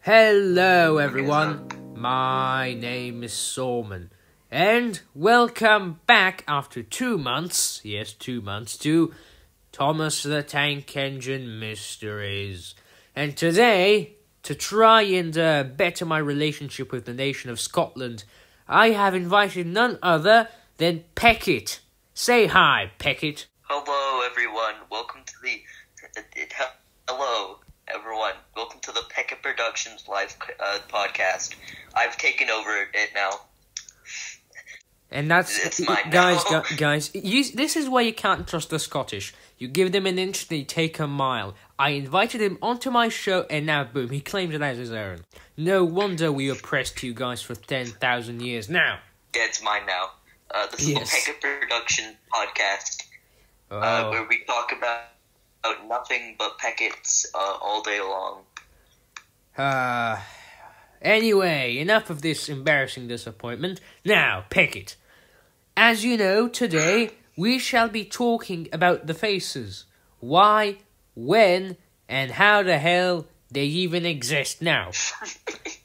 Hello everyone, my name is Solmon, and welcome back after 2 months, yes 2 months, to Thomas the Tank Engine Mysteries. And today, to try and better my relationship with the nation of Scotland, I have invited none other than Peckett. Say hi, Peckett. Hello everyone, welcome to the... Hello everyone, welcome to the Peckett Productions live podcast. I've taken over it now. And that's... It's mine guys, now. guys, this is why you can't trust the Scottish. You give them an inch, they take a mile. I invited him onto my show, and now boom, he claims it as his own. No wonder we oppressed you guys for 10,000 years now. Yeah, it's mine now. This is the Peckett Production podcast, where we talk about nothing but Pecketts all day long. Anyway, enough of this embarrassing disappointment. Now, Peckett, as you know, today we shall be talking about the faces. Why, when, and how the hell they even exist now.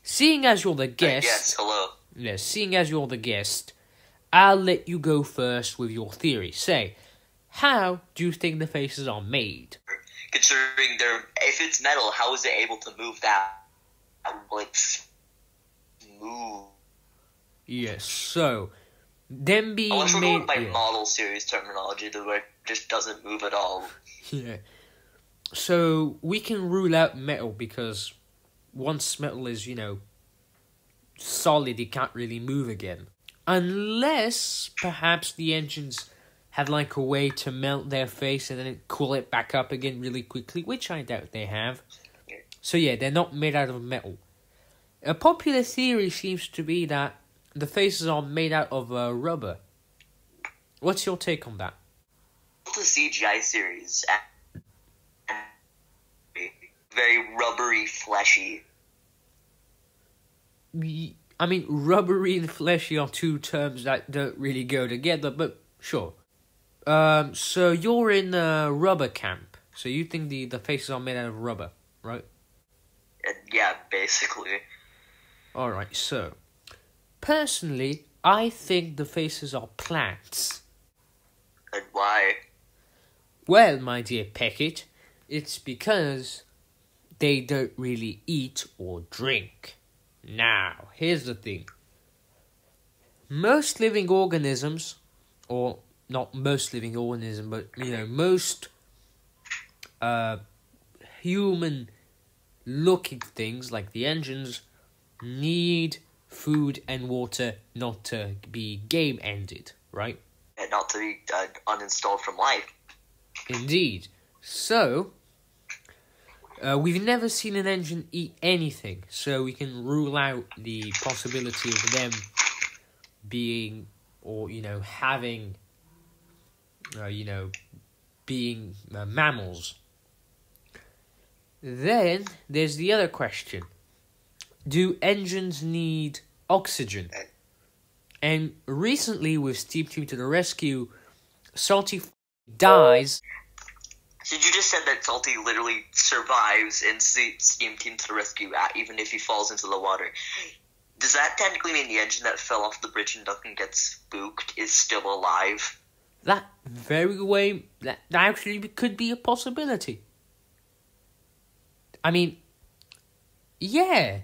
Seeing as you're the guest... yes, hello. Yes, seeing as you're the guest, I'll let you go first with your theory. Say, how do you think the faces are made? Considering if it's metal, how is it able to move that? Like, move. Yes, so, them being Unless we're made... going by model series terminology, the way it just doesn't move at all. Yeah. So, we can rule out metal because once metal is, solid, it can't really move again. Unless, perhaps, the engines have like a way to melt their face and then cool it back up again really quickly, which I doubt they have. So yeah, they're not made out of metal. A popular theory seems to be that the faces are made out of rubber. What's your take on that? The CGI series, very rubbery, fleshy. I mean, rubbery and fleshy are two terms that don't really go together, but sure. So you're in rubber camp. So you think the faces are made out of rubber, right? Yeah, basically. Alright, so personally, I think the faces are plants. And why? Well, my dear Peckett, it's because they don't really eat or drink. Now, here's the thing. Most living organisms, or not most living organism, but, most human-looking things, like the engines, need food and water not to be game-ended, right? And not to be uninstalled from life. Indeed. So, we've never seen an engine eat anything, so we can rule out the possibility of them being, or, having... being mammals. Then there's the other question. Do engines need oxygen? And recently with Steam Team to the Rescue, Salty dies. So you just said that Salty literally survives in Steam Team to the Rescue, even if he falls into the water. Does that technically mean the engine that fell off the bridge and Duncan gets spooked is still alive? That actually could be a possibility. I mean, yeah.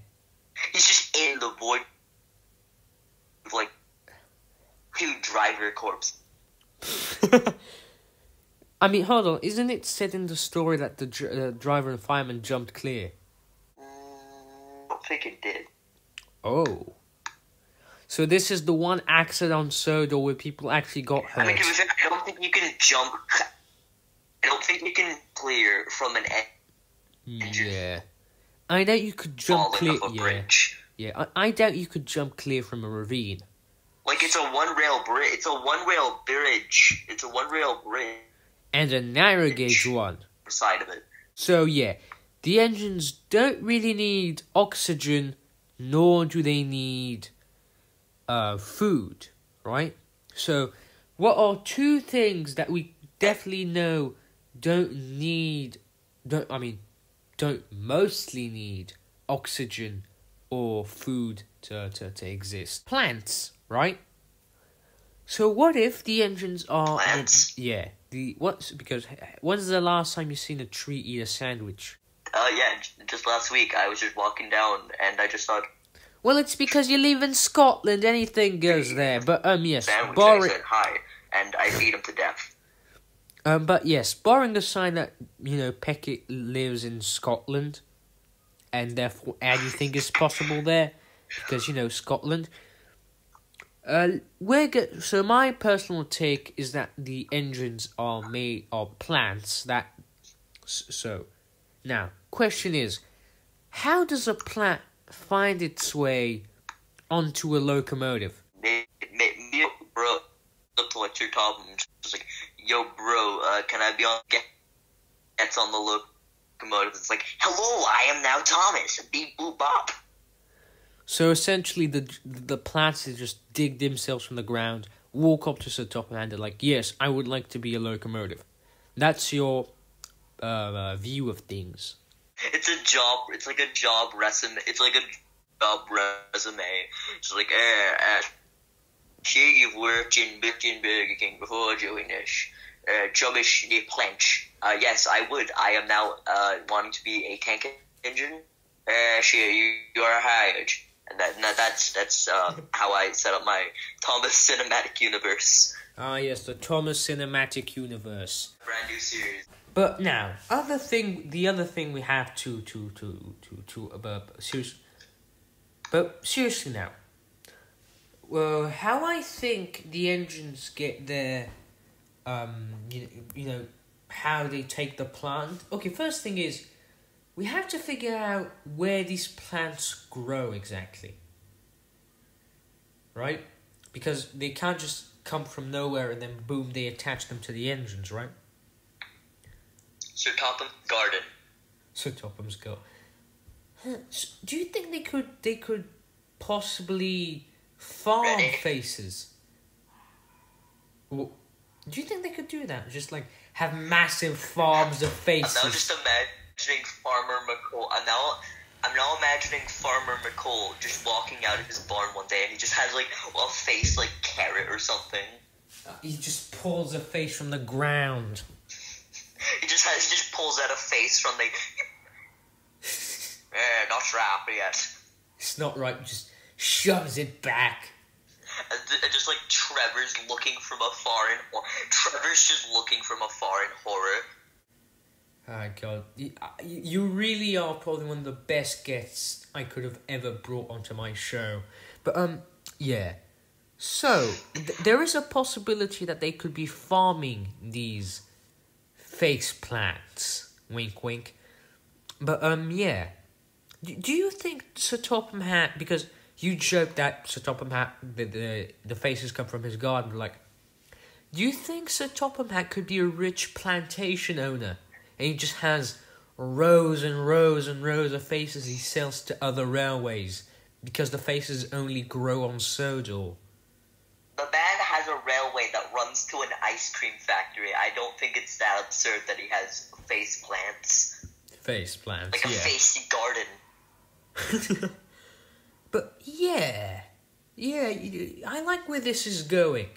He's just in the void with, like, 2 driver corpse. I mean, hold on. Isn't it said in the story that the driver and fireman jumped clear? I don't think it did. Oh. So this is the one accident on Sodor where people actually got hurt. I don't think you can jump. I don't think you can clear from an engine. Yeah. I doubt you could jump clear. Off a bridge. Yeah. I doubt you could jump clear from a ravine. Like, it's a one-rail bridge. It's a one-rail bridge. It's a one-rail bridge. And a narrow gauge one. Side of it. So yeah, the engines don't really need oxygen, nor do they need food, right? So, what are 2 things that we definitely know don't mostly need oxygen or food to exist. Plants, right? So what if the engines are... Plants? Because when's the last time you seen a tree eat a sandwich? Just last week I was just walking down and I just thought... Well, it's because you live in Scotland, anything goes there. But, yes, sandwich, I said hi, and I feed him to death. But yes, barring the sign that, Peckett lives in Scotland, and therefore anything is possible there, because, Scotland. So my personal take is that the engines are made of plants So, now, question is, how does a plant find its way onto a locomotive? Me, bro, up to like your top and just like, yo, bro, can I be on? Gets on the locomotive. It's like, hello, I am now Thomas. Beep boop bop. So essentially, the plants just dig themselves from the ground, walk up to the top, and they're like, yes, I would like to be a locomotive. That's your view of things. It's a job. It's like a job resume. It's like a job resume. It's like, here you've worked in Burger King before doing this. Job is the planch. Yes, I would. I am now wanting to be a tank engine. Sure, you are hired. And that's how I set up my Thomas Cinematic Universe. Ah, yes, the Thomas Cinematic Universe. Brand new series. But now, the other thing we have to seriously now. Well, how I think the engines get their, how they take the plant. Okay, first thing is, we have to figure out where these plants grow exactly. Right? Because they can't just come from nowhere and then boom, they attach them to the engines, right? Sir Topham's garden. Sir Topham's garden. Do you think they could possibly farm faces? Well, do you think they could do that? Just like have massive farms of faces. I'm now just imagining Farmer McColl. I'm now imagining Farmer McColl just walking out of his barn one day and he just has like a face like carrot or something. He just pulls a face from the ground. He just pulls out a face from the... not wrapped yet. It's not right, just shoves it back. And just like Trevor's looking from afar in horror. Trevor's just looking from afar in horror. Oh God, you really are probably one of the best guests I could have ever brought onto my show. But yeah. So there is a possibility that they could be farming these face plants. Wink, wink. But yeah. Do you think Sir Topham Hatt, because you joked that Sir Topham Hatt, the faces come from his garden, like, do you think Sir Topham Hatt could be a rich plantation owner? And he just has rows and rows and rows of faces he sells to other railways, because the faces only grow on Sodor. The man has a railway that runs to an ice cream factory. I don't think it's that absurd that he has face plants. Face plants, like a face garden. But yeah, I like where this is going.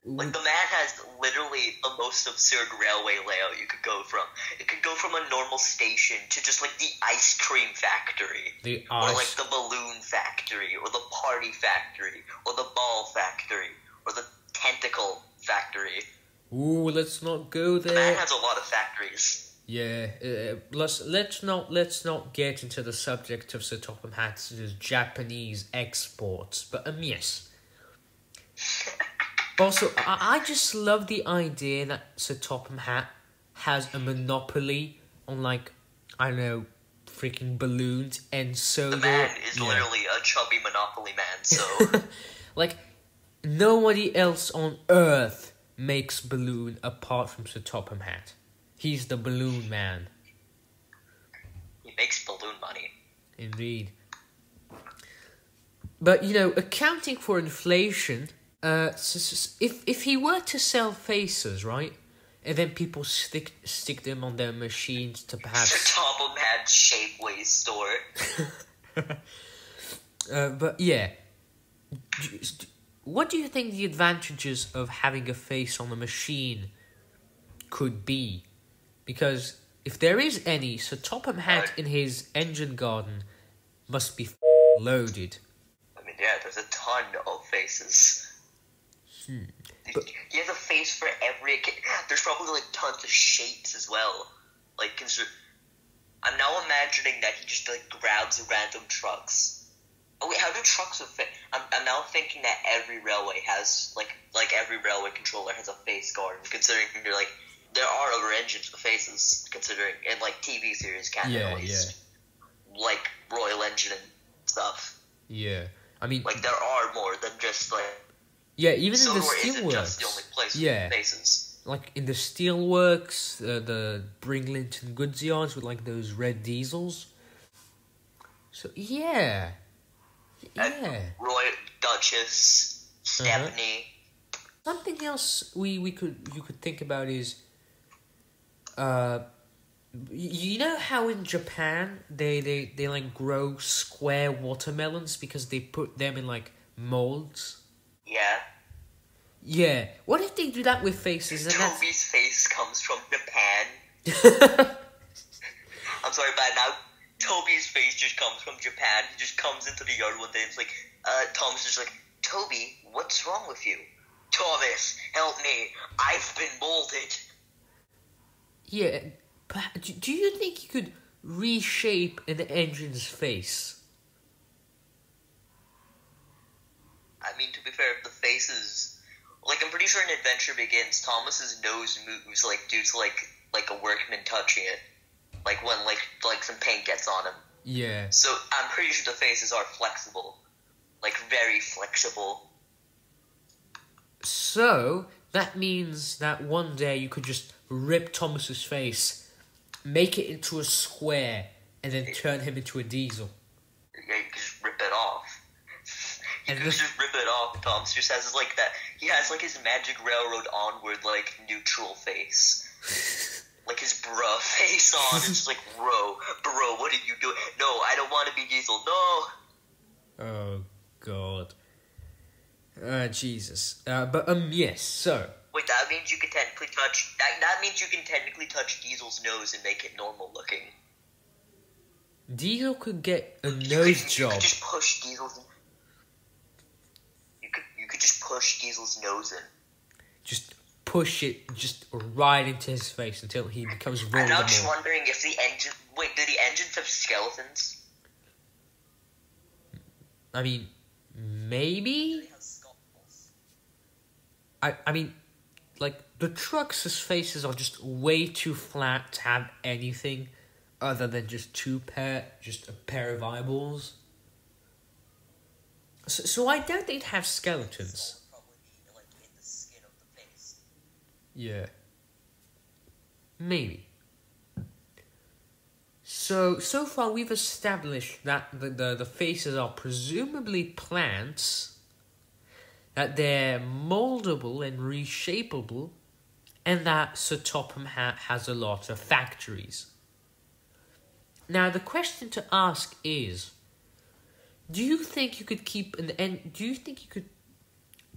Like, the man has literally the most absurd railway layout you could go from. It could go from a normal station to just, like, the ice cream factory. Or, like, the balloon factory, or the party factory, or the ball factory, or the tentacle factory. Ooh, let's not go there. The man has a lot of factories. Yeah, let's not get into the subject of Sir Topham Hatt's Japanese exports, but yes. Also, I just love the idea that Sir Topham Hatt has a monopoly on, like, I don't know, freaking balloons and soda. The man is literally a chubby monopoly man, so... Like, nobody else on Earth makes balloon apart from Sir Topham Hatt. He's the balloon man. He makes balloon money. Indeed. But, accounting for inflation, if he were to sell faces, right, and then people stick them on their machines to perhaps... Sir Topham Hatt at Shapeways store. But yeah, what do you think the advantages of having a face on a machine could be? Because if there is any, Sir Topham Hatt in his engine garden must be loaded. I mean, yeah, there's a ton of faces. He has a face for every... There's probably, like, tons of shapes as well. Like, I'm now imagining that he just, like, grabs random trucks. Oh, wait, how do trucks fit? I'm now thinking that every railway has, like every railway controller has a face garden, considering they're, like, there are other engines with faces, considering, in, like, TV series canon, at least. Yeah. Like, Royal Engine and stuff. Yeah. I mean... Like, there are more than just, like... Yeah, even in the Steelworks steelworks. Just the only place with faces. Like in the steelworks, the Bringlinton goods yards with like those red diesels. So yeah. Roy, Duchess, Stephanie. Something else you could think about is, you know how in Japan they like grow square watermelons because they put them in like molds. Yeah. Yeah. What if they do that with faces? And Toby's face comes from Japan. I'm sorry, but now Toby's face just comes from Japan. He just comes into the yard one day and it's like, Thomas is like, Toby, what's wrong with you? Thomas, help me. I've been molded. Yeah. But do you think you could reshape an engine's face? I mean, to be fair, the faces... Like, I'm pretty sure in Adventure Begins, Thomas's nose moves, like, due to, like a workman touching it. Like, when, like some paint gets on him. Yeah. So, I'm pretty sure the faces are flexible. Like, very flexible. So, that means that one day you could just rip Thomas's face, make it into a square, and then turn him into a diesel. Yeah, you could just rip it off. You could just rip it off. Thomas just has like that. He has like his Magic Railroad Onward like neutral face, like his bruh face on. It's just like, bro, what are you doing? No, I don't want to be Diesel. No. Oh God. Jesus. But yes. So. Wait, that means you can technically touch. That means you can technically touch Diesel's nose and make it normal looking. Diesel could get a nose job. You could just push Diesel's. You could just push Diesel's nose in. Just push it just right into his face until he becomes Voldemort. I'm now just wondering if the engine... Wait, do the engines have skeletons? I mean, maybe? I mean, like, the trucks' faces are just way too flat to have anything other than just a pair of eyeballs. So I doubt they'd have skeletons. Yeah. Maybe. So far we've established that the faces are presumably plants, that they're moldable and reshapeable, and that Sir Topham Hatt has a lot of factories. Now the question to ask is, do you think you could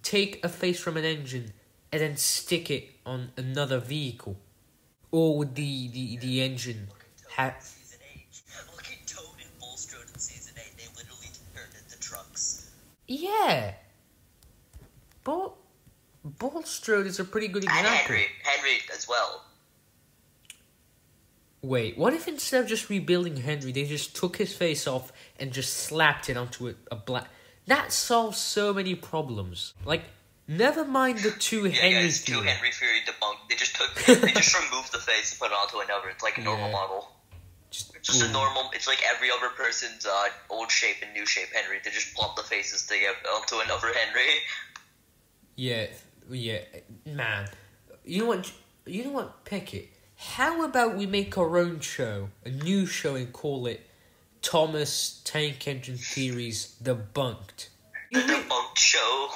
take a face from an engine and then stick it on another vehicle? Or would the engine have... Look at Toad and Bulstrode in Season 8. They literally turned into trucks. Yeah. Bulstrode is a pretty good example. And Henry as well. Wait, what if instead of just rebuilding Henry, they just took his face off and just slapped it onto a black... That solves so many problems. Like, never mind the two Henry theory. Two Henry theory debunked. They just removed the face and put it onto another. It's like a normal model. Just a normal... It's like every other person's old shape and new shape Henry. They just plop the faces together onto another Henry. Yeah, man. You know what, Peckett? How about we make our own show, a new show, and call it Thomas Tank Engine Theories Debunked? The Debunked Show.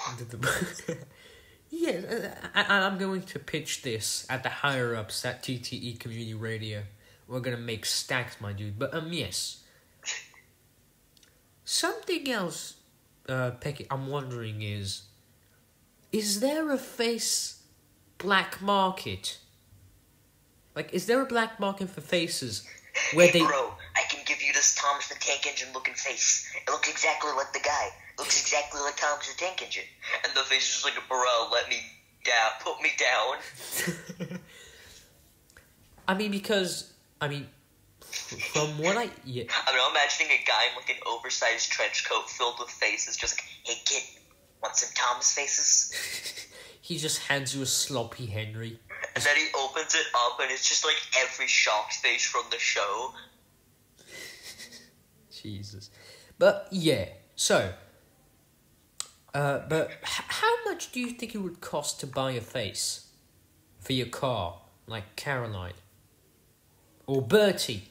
Yeah, I'm going to pitch this at the higher-ups at TTE Community Radio. we're gonna make stacks, my dude. But yes. Something else, Peckett, I'm wondering is there a face black market? Like, is there a black market for faces where hey, bro, I can give you this Thomas the Tank Engine looking face. It looks exactly like the guy. It looks exactly like Thomas the Tank Engine. And the face is like, bro, let me down, put me down. From what I'm imagining a guy in like an oversized trench coat filled with faces, just like, hey kid, want some Thomas faces? He just hands you a sloppy Henry. And then he opens it up, and it's just like every shocked face from the show. Jesus. But, yeah. So, but how much do you think it would cost to buy a face for your car? Like Caroline. Or Bertie.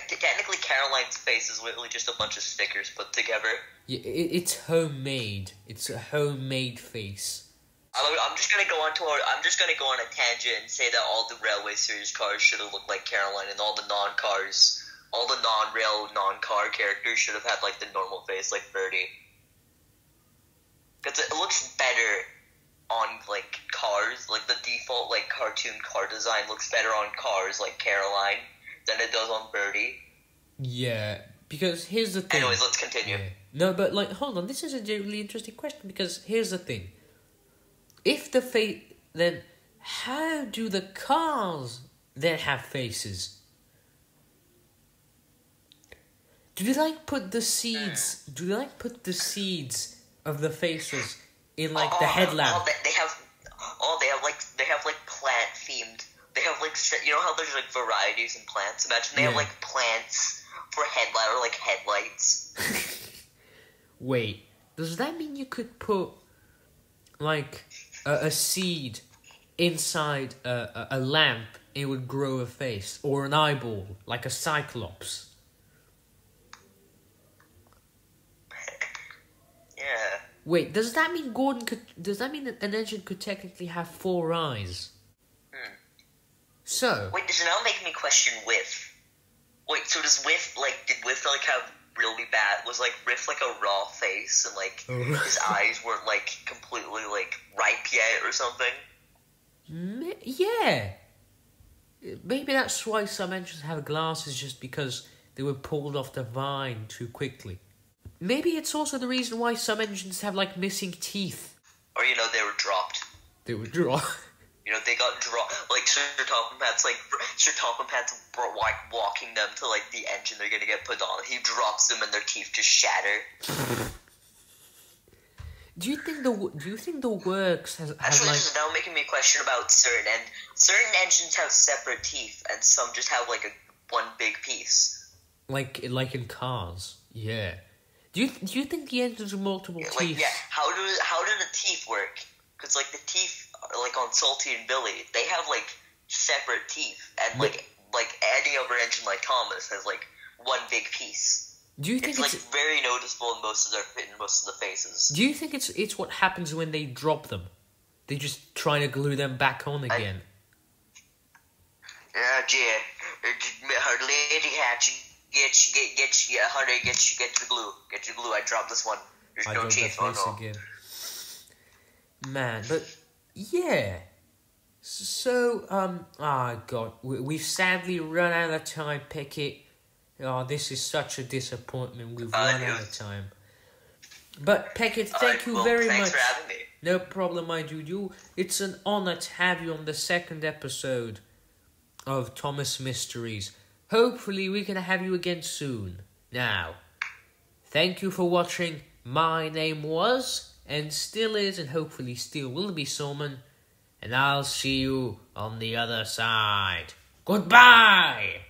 Technically, Caroline's face is literally just a bunch of stickers put together. Yeah, it's homemade. It's a homemade face. I'm just gonna go on a tangent and say that all the Railway Series cars should have looked like Caroline, and all the non-rail, non-car characters should have had like the normal face, like Birdie. Because it looks better on like cars, like the default like cartoon car design looks better on cars like Caroline than it does on Birdie. Yeah, because here's the thing. Anyways, let's continue. Yeah. No, but like, hold on. This is a really interesting question because here's the thing. If the face, then how do the cars then have faces? Do they like put the seeds? Do they like put the seeds of the faces in like the headlamp? They have like plant themed. They have like, you know how there's like varieties in plants. Imagine they have like plants for headlight or like headlights. Wait, does that mean you could put like a seed inside a lamp and it would grow a face, or an eyeball like a cyclops? Yeah. Wait, does that mean does that mean that an engine could technically have 4 eyes? So wait, does it now make me question Whiff? Wait, so did Whiff like have really bad? Was like Riff like a raw face and like his eyes weren't like completely like ripe yet or something? Yeah. Maybe that's why some engines have glasses, just because they were pulled off the vine too quickly. Maybe it's also the reason why some engines have like missing teeth. Or they were dropped. They were dropped. They got dropped. Like Sir Topham Hatt's like walking them to like the engine they're gonna get put on. He drops them and their teeth just shatter. Do you think the works has Actually, like... this is now making me question about certain engines have separate teeth and some just have like one big piece. Like in cars, yeah. Do you think the engines have multiple teeth? Yeah. How do the teeth work? Because like the teeth, like on Salty and Billy, they have like separate teeth, and like any other engine like Thomas has like one big piece. Do you think it's like very noticeable in most of the faces? Do you think it's what happens when they drop them? They just try to glue them back on again. Her lady hat, get the glue. Get your glue. I dropped this one. There's no teeth. Again. Man, but yeah. So God, we've sadly run out of time, Peckett. Oh, this is such a disappointment. We've run out of time. But Peckett, thank you very much. Thanks for having me. No problem, my dude. It's an honor to have you on the 2nd episode of Thomas Mysteries. Hopefully we can have you again soon. Now, thank you for watching. My name was, and still is, and hopefully still will be, Solmon. And I'll see you on the other side. Goodbye!